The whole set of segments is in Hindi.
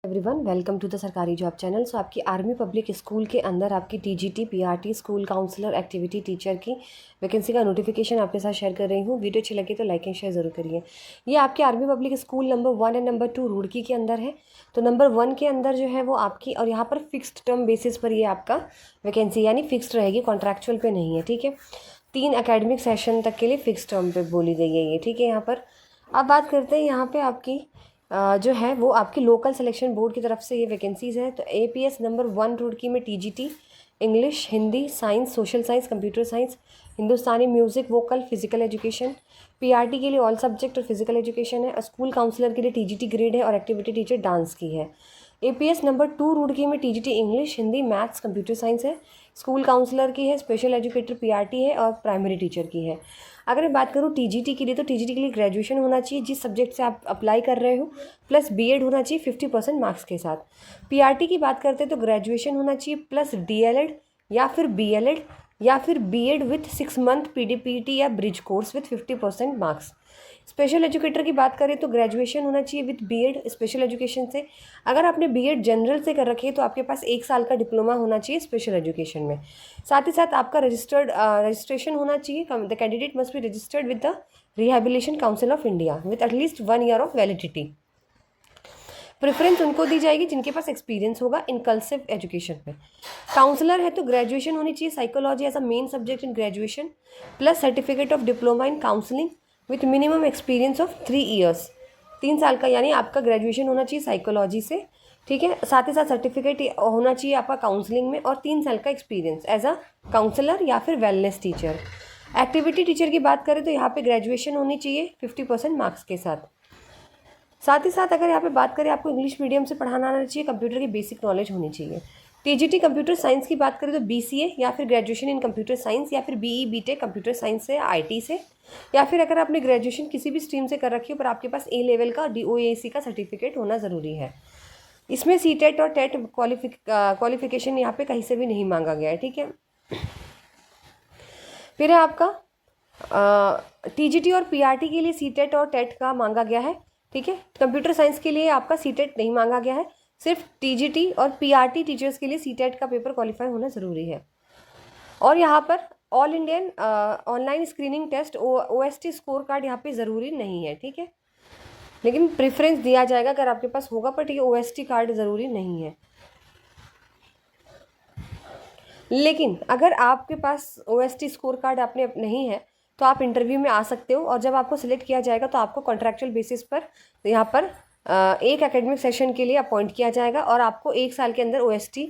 एवरीवन वेलकम टू द सरकारी जॉब चैनल। सो आपकी आर्मी पब्लिक स्कूल के अंदर आपकी TGT PRT school counsellor activity teacher की वैकेंसी का नोटिफिकेशन आपके साथ शेयर कर रही हूँ। वीडियो अच्छी लगी तो लाइक एंड शेयर ज़रूर करिए। ये आपके army public school number 1 and number 2 Roorkee के अंदर है। तो नंबर 1 के अंदर जो है वो आपकी, और यहाँ पर फिक्स्ड टर्म बेसिस पर ये आपका वैकेंसी यानी फिक्स्ड रहेगी, कॉन्ट्रैक्चुअल पे नहीं है। ठीक है, 3 एकेडमिक सेशन तक के लिए फिक्स टर्म पे बोली गई है ये। ठीक है, यहाँ पर अब बात करते हैं यहाँ पे आपकी जो है वो आपकी लोकल सिलेक्शन बोर्ड की तरफ से ये वैकेंसीज़ हैं। तो एपीएस नंबर 1 रुड़की में TGT English, Hindi, science, social science, computer science, Hindustani music, vocal, physical education. PRT के लिए ऑल सब्जेक्ट और फिजिकल एजुकेशन है। और स्कूल काउंसलर के लिए टीजीटी ग्रेड है और एक्टिविटी टीचर डांस की है। एपीएस नंबर 2 रुड़की में TGT English, Hindi, maths, computer science है। स्कूल काउंसलर की है, स्पेशल एजुकेटर पीआरटी है और प्राइमरी टीचर की है। अगर मैं बात करूँ टीजीटी के लिए, तो टीजीटी के लिए ग्रेजुएशन होना चाहिए जिस सब्जेक्ट से आप अप्लाई कर रहे हो, प्लस बीएड होना चाहिए 50% मार्क्स के साथ। पीआरटी की बात करते हैं तो ग्रेजुएशन होना चाहिए प्लस डीएलएड या फिर बीएलएड या फिर बीएड विथ 6 मंथ पीडीपीटी या bridge course with 50% marks. Special educator की बात करें तो ग्रेजुएशन होना चाहिए विथ बीएड स्पेशल एजुकेशन से। अगर आपने बीएड जनरल से कर रखी है तो आपके पास 1 साल का डिप्लोमा होना चाहिए स्पेशल एजुकेशन में। साथ ही साथ आपका रजिस्ट्रेशन होना चाहिए। The candidate must be registered with the rehabilitation council of India with at least 1 year of validity. Preference उनको दी जाएगी जिनके पास एक्सपीरियंस होगा इनकल्सिव एजुकेशन में। काउंसलर है तो ग्रेजुएशन होनी चाहिए psychology as a main subject in graduation, plus certificate of diploma in counselling with minimum experience of 3 years. 3 साल का, यानी आपका ग्रेजुएशन होना चाहिए साइकोलॉजी से। ठीक है, साथ ही साथ सर्टिफिकेट होना चाहिए आपका काउंसलिंग में और 3 साल का एक्सपीरियंस एज अ काउंसलर या फिर वेलनेस टीचर। एक्टिविटी टीचर की बात करें तो यहाँ पे ग्रेजुएशन होनी चाहिए 50% मार्क्स के साथ। साथ ही साथ अगर यहाँ पे बात करें, आपको इंग्लिश मीडियम से पढ़ाना आना चाहिए, कंप्यूटर की बेसिक नॉलेज होनी चाहिए। टीजीटी कंप्यूटर साइंस की बात करें तो बीसीए या फिर ग्रेजुएशन इन कंप्यूटर साइंस या फिर बीई बीटेक कंप्यूटर साइंस से, आईटी से, या फिर अगर आपने ग्रेजुएशन किसी भी स्ट्रीम से कर रखी हो पर आपके पास ए लेवल का डीओएसी का सर्टिफिकेट होना ज़रूरी है। इसमें सीटेट और टेट क्वालिफिकेशन यहाँ पे कहीं से भी नहीं मांगा गया है। ठीक है, फिर है आपका टीजीटी और पीआरटी के लिए सीटेट और टेट का मांगा गया है। ठीक है, कंप्यूटर साइंस के लिए आपका सीटेट नहीं मांगा गया है, सिर्फ टीजीटी और पीआरटी टीचर्स के लिए सीटेट का पेपर क्वालिफाई होना ज़रूरी है। और यहाँ पर all Indian online screening test OST score card यहाँ पे ज़रूरी नहीं है। ठीक है, लेकिन प्रेफरेंस दिया जाएगा अगर आपके पास होगा, पर ठीक है ओएसटी कार्ड ज़रूरी नहीं है। लेकिन अगर आपके पास ओएसटी स्कोर कार्ड आपने नहीं है तो आप इंटरव्यू में आ सकते हो, और जब आपको सिलेक्ट किया जाएगा तो आपको कॉन्ट्रैक्चुअल बेसिस पर यहाँ पर एक एकेडमिक सेशन के लिए अपॉइंट किया जाएगा और आपको 1 साल के अंदर ओएसटी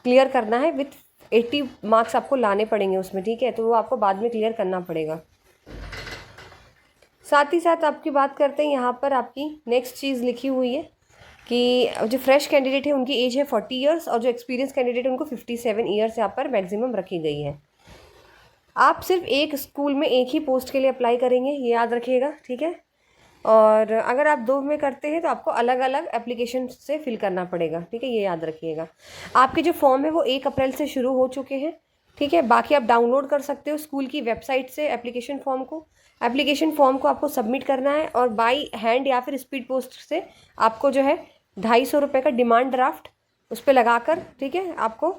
क्लियर करना है विथ 80 मार्क्स आपको लाने पड़ेंगे उसमें। ठीक है, तो वो आपको बाद में क्लियर करना पड़ेगा। साथ ही साथ आपकी बात करते हैं, यहाँ पर आपकी नेक्स्ट चीज़ लिखी हुई है कि जो फ्रेश कैंडिडेट है उनकी एज है 40 ईयर्स और जो एक्सपीरियंस कैंडिडेट है उनको 57 ईयर्स यहाँ पर मैक्सिमम रखी गई है। आप सिर्फ एक स्कूल में एक ही पोस्ट के लिए अप्लाई करेंगे, ये याद रखिएगा। ठीक है, और अगर आप 2 में करते हैं तो आपको अलग अलग एप्लीकेशन से फिल करना पड़ेगा। ठीक है, ये याद रखिएगा। आपके जो फॉर्म है वो 1 अप्रैल से शुरू हो चुके हैं। ठीक है, बाकी आप डाउनलोड कर सकते हो स्कूल की वेबसाइट से एप्लीकेशन फॉर्म को। एप्लीकेशन फॉर्म को आपको सबमिट करना है और बाई हैंड या फिर स्पीड पोस्ट से आपको जो है 250 रुपये का डिमांड ड्राफ्ट उस पर लगाकर, ठीक है, आपको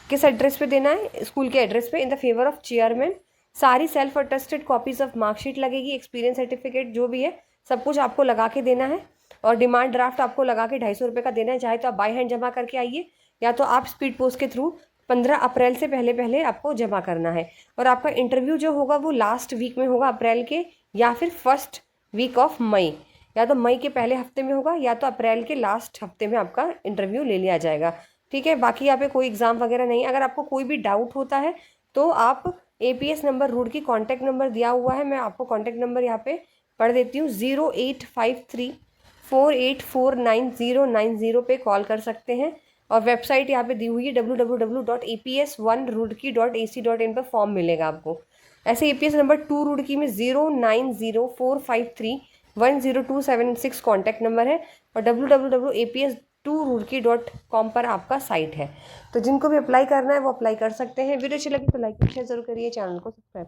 किस एड्रेस पे देना है, स्कूल के एड्रेस पे, in the favour of chairman. सारी self attested copies of marksheet लगेगी, एक्सपीरियंस सर्टिफिकेट जो भी है सब कुछ आपको लगा के देना है, और डिमांड ड्राफ्ट आपको लगा के 250 रुपये का देना है। चाहे तो आप बाई हैंड जमा करके आइए या तो आप स्पीड पोस्ट के थ्रू 15 अप्रैल से पहले पहले आपको जमा करना है। और आपका इंटरव्यू जो होगा वो लास्ट वीक में होगा अप्रैल के, या फिर फर्स्ट वीक ऑफ मई, या तो मई के पहले हफ्ते में होगा या तो अप्रैल के लास्ट हफ्ते में आपका इंटरव्यू ले लिया जाएगा। ठीक है, बाकी यहाँ पे कोई एग्ज़ाम वगैरह नहीं। अगर आपको कोई भी डाउट होता है तो आप APS number Roorkee contact number दिया हुआ है, मैं आपको कॉन्टैक्ट नंबर यहाँ पे पढ़ देती हूँ, 0853484990 पे कॉल कर सकते हैं। और वेबसाइट यहाँ पे दी हुई है www.aps1rudki.ac.in पर फॉर्म मिलेगा आपको। ऐसे एपीएस नंबर 2 रुड़की में 0904531027 कॉन्टैक्ट नंबर है, और www.aps2rudki.com पर आपका साइट है। तो जिनको भी अप्लाई करना है वो अप्लाई कर सकते हैं। वीडियो अच्छी लगी तो लाइक शेयर जरूर करिए, चैनल को सब्सक्राइब।